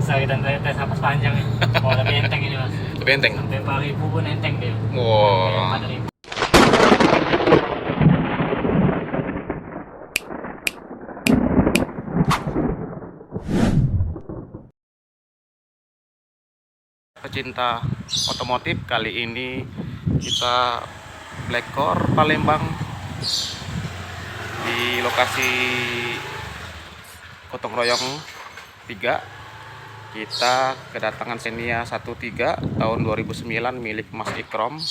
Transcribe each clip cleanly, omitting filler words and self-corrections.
bisa kita tes napas panjang ya. Oh, lebih enteng ini mas. Lebih enteng. Sampai 4.000 pun enteng dia. Wow. 4.000. Pecinta otomotif, kali ini kita Blackcore Palembang di lokasi Gotong Royong 3. Kita kedatangan Xenia 13 tahun 2009 milik Mas Ikrom.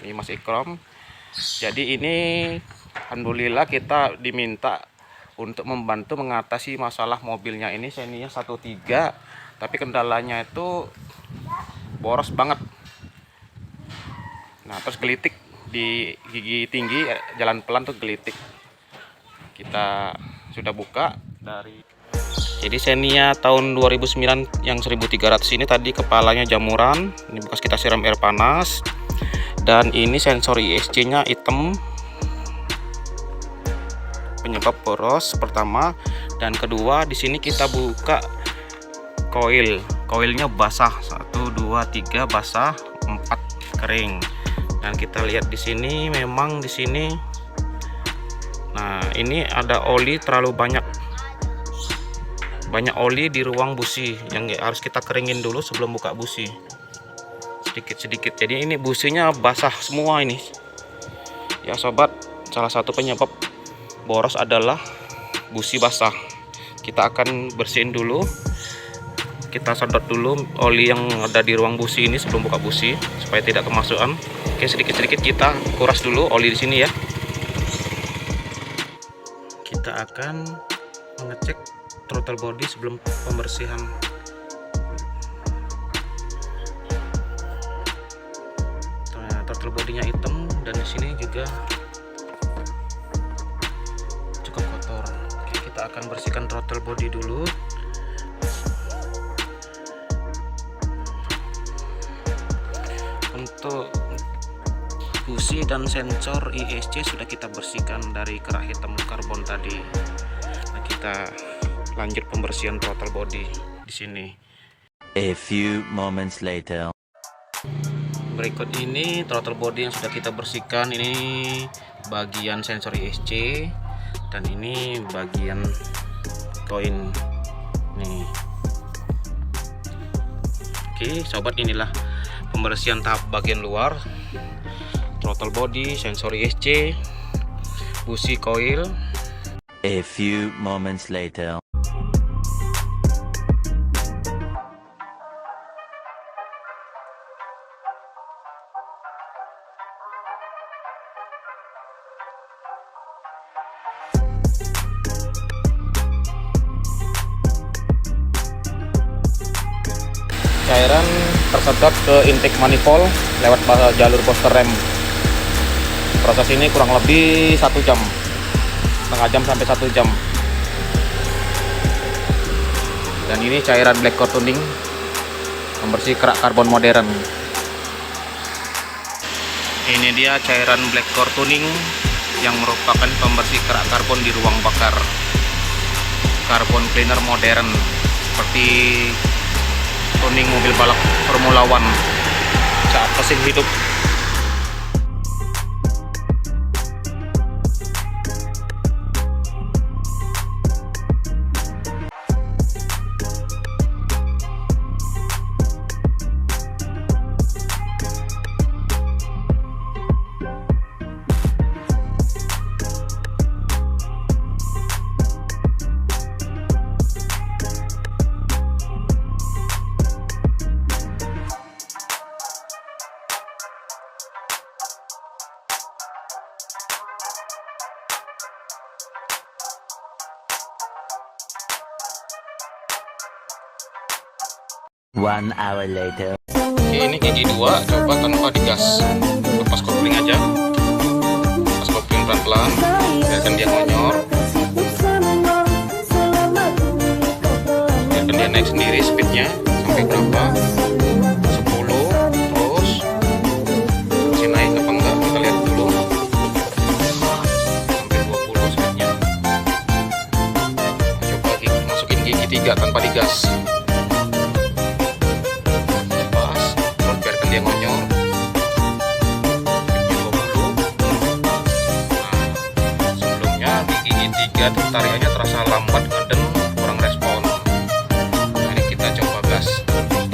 Ini Mas Ikrom. Jadi ini alhamdulillah kita diminta untuk membantu mengatasi masalah mobilnya ini Xenia 13, tapi kendalanya itu boros banget. Nah, terus gelitik di gigi tinggi, jalan pelan tuh gelitik. Kita sudah buka dari. Jadi Xenia tahun 2009 yang 1300 ini tadi kepalanya jamuran, ini bekas kita siram air panas. Dan ini sensor ISC nya hitam, penyebab boros pertama. Dan kedua, di sini kita buka koilnya basah, 1 2 3 basah, 4 kering. Dan kita lihat di sini, memang di sini, nah ini ada oli terlalu banyak oli di ruang busi yang harus kita keringin dulu sebelum buka busi, sedikit-sedikit. Jadi ini businya basah semua ini ya sobat. Salah satu penyebab boros adalah busi basah. Kita akan bersihin dulu, kita sedot dulu oli yang ada di ruang busi ini sebelum buka busi supaya tidak kemasukan. Oke, sedikit-sedikit kita kuras dulu oli di sini ya. Kita akan mengecek throttle body sebelum pembersihan. Nah, throttle bodinya hitam dan di sini juga cukup kotor. Oke, kita akan bersihkan throttle body dulu. Untuk busi dan sensor ISC sudah kita bersihkan dari kerak hitam karbon tadi. Nah, kita lanjut pembersihan throttle body di sini. A few moments later. Berikut ini throttle body yang sudah kita bersihkan. Ini bagian sensor ISC dan ini bagian koin nih. Oke sobat, inilah pembersihan tahap bagian luar, throttle body, sensor ISC, busi, koil. A few moments later. Cairan tersedot ke intake manifold lewat jalur booster rem. Proses ini kurang lebih 1 jam, setengah jam sampai 1 jam. Dan ini cairan Blackcore tuning pembersih kerak karbon modern. Ini dia cairan Blackcore tuning yang merupakan pembersih kerak karbon di ruang bakar. Carbon cleaner modern seperti tuning mobil balap Formula One saat mesin hidup. One hour later. Oke, ini gigi 2, coba tanpa digas, lepas kopling aja, lepas kopling pelan-pelan, biarkan dia ngonyor, biarkan dia naik sendiri speednya sampai berapa, 10, terus masih naik apa enggak, kita lihat dulu, sampai 20 speednya. Coba masukin gigi 3 tanpa digas. digas. Lepas, terus biarkan dia ngonyor. Sebelumnya di gigi 3 tuh tariannya terasa lambat, ngeden, kurang respon. Nah, ini kita coba gas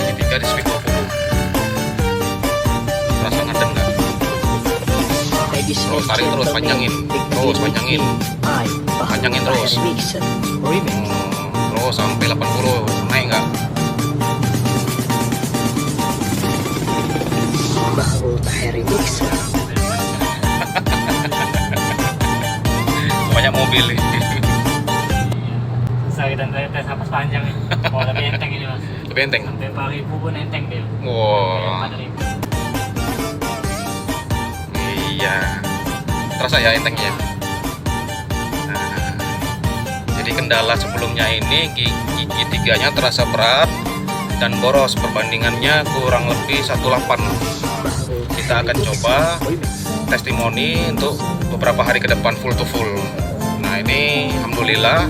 gigi 3 di speed 20. Terasa ngeden nggak? Terus tarik terus, panjangin terus, panjangin terus. Terus sampai 80, naik nggak? Banyak mobil nih. Bisa kita tes napas panjang nih. Oh, tapi enteng ini mas. Lebih enteng. Sampai 4.000 pun enteng dia. Wow. 4.000. Iya. Terasa ya entengnya. Nah, jadi kendala sebelumnya ini gigi 3-nya terasa berat dan boros, perbandingannya kurang lebih 1/8. Kita akan coba testimoni untuk beberapa hari ke depan full to full. Nah, ini alhamdulillah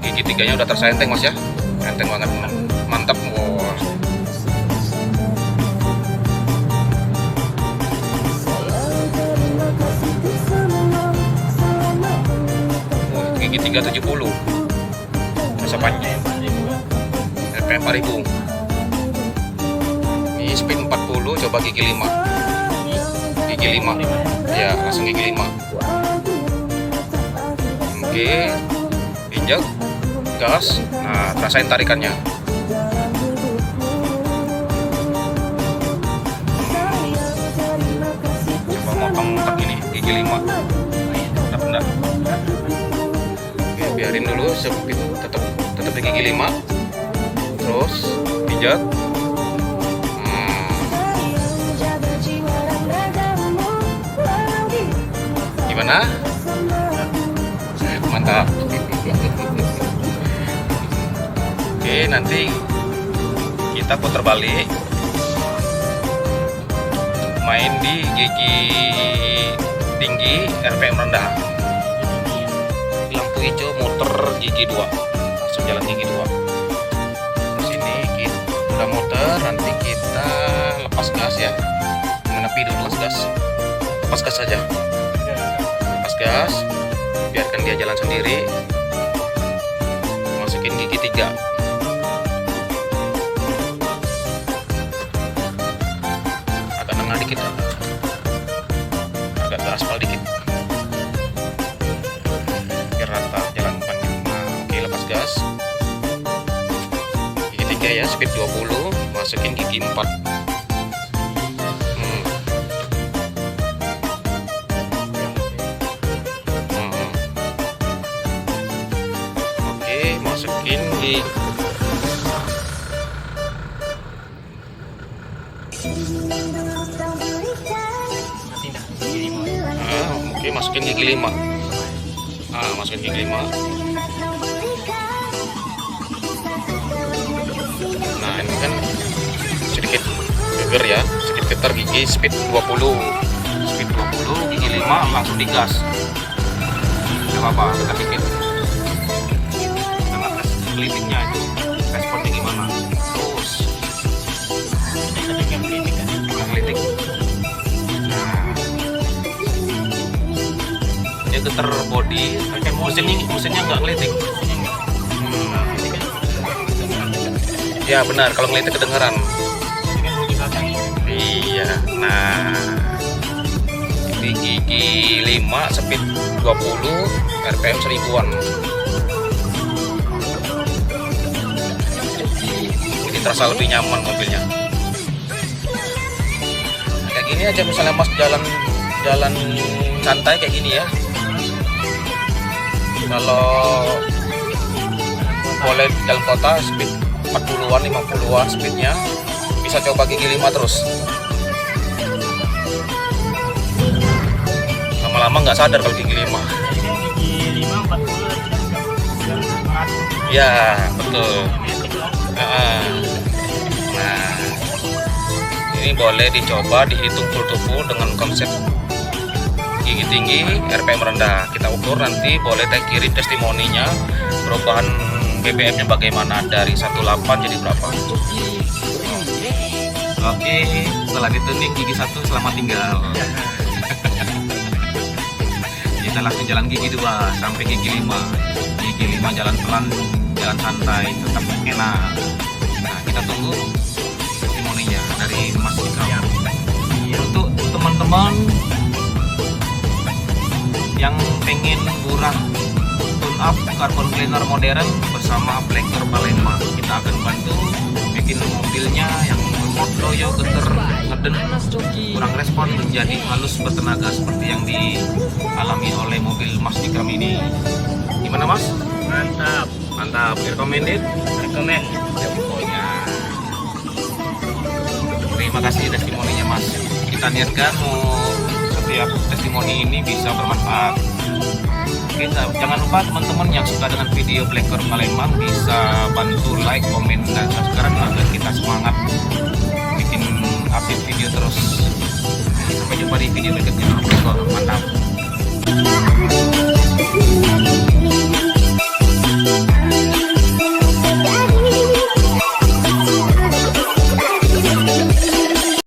gigi 3-nya udah terasa enteng mas ya. Enteng banget, mantap. Wow. Gigi 370 masa panjang RPM 4000. Ini speed 40, coba gigi 5. Gigi 5 ya, langsung gigi 5. Oke, injak gas. Nah, rasain tarikannya. Coba motong tak ini gigi 5. Enggak. Oke, biarin dulu speed tetap di gigi 5. Terus pijat. Gimana? Mantap. Oke, nanti kita putar balik, main di gigi tinggi RPM rendah. Lampu hijau muter gigi 2, langsung jalan gigi 2. Terus ini kita udah muter, nanti kita lepas gas ya. Menepi dulu, lepas gas saja. Lepas gas, biarkan dia jalan sendiri. Masukin gigi 3. Agak nengah dikit, agak ke aspal dikit, biar rata jalan depannya. Nah, oke, lepas gas. Gigi 3 ya, speed 20. Masukin gigi 4. Masukin di oke, masukin gigi 5. Masukin gigi 5. Nah, ini kan sedikit geger ya, sedikit getar gigi speed 20. Speed 20, gigi 5 langsung digas. Gak apa-apa, kita dikit. Kelitiknya itu responnya gimana? Terus kelitik. Nah, dia getar body, mesinnya nggak ngelitik. Ya benar, kalau ngelitik kedengeran. Iya. Nah, ini gigi 5 speed 20 RPM 1000-an. Terasa lebih nyaman mobilnya. Kayak gini aja, misalnya mas jalan santai kayak gini ya. Kalau boleh jalan kota speed 40-an, 50-an speednya, bisa coba gigi 5 terus. Lama-lama nggak sadar kalau gigi 5. Gigi 5 40. Ya betul. Nah, ini boleh dicoba dihitung full to full dengan konsep gigi tinggi RPM rendah. Kita ukur nanti, boleh kirim testimoninya perubahan BBM-nya bagaimana, dari 18 jadi berapa? Oke, setelah ditunjuk gigi 1 selamat tinggal. Kita langsung jalan gigi 2 sampai gigi 5. Gigi 5 jalan pelan, jalan santai, tetap enak. Nah, kita tunggu testimoninya dari Mas Ikram. Untuk teman-teman yang pengen murah tune up carbon cleaner modern bersama Blacker Palembang, kita akan bantu bikin mobilnya yang lemot, loyo, geter, ngeden, kurang respon menjadi halus bertenaga seperti yang dialami oleh mobil Mas Ikram ini. Gimana Mas? Mantap. Mantap, recommended? Rekomen. Pokoknya. Terima kasih testimoninya Mas. Kita niatkan mau setiap testimoni ini bisa bermanfaat. Jangan lupa teman-teman yang suka dengan video Blacker Palembang bisa bantu like, komen, dan subscribe agar kita semangat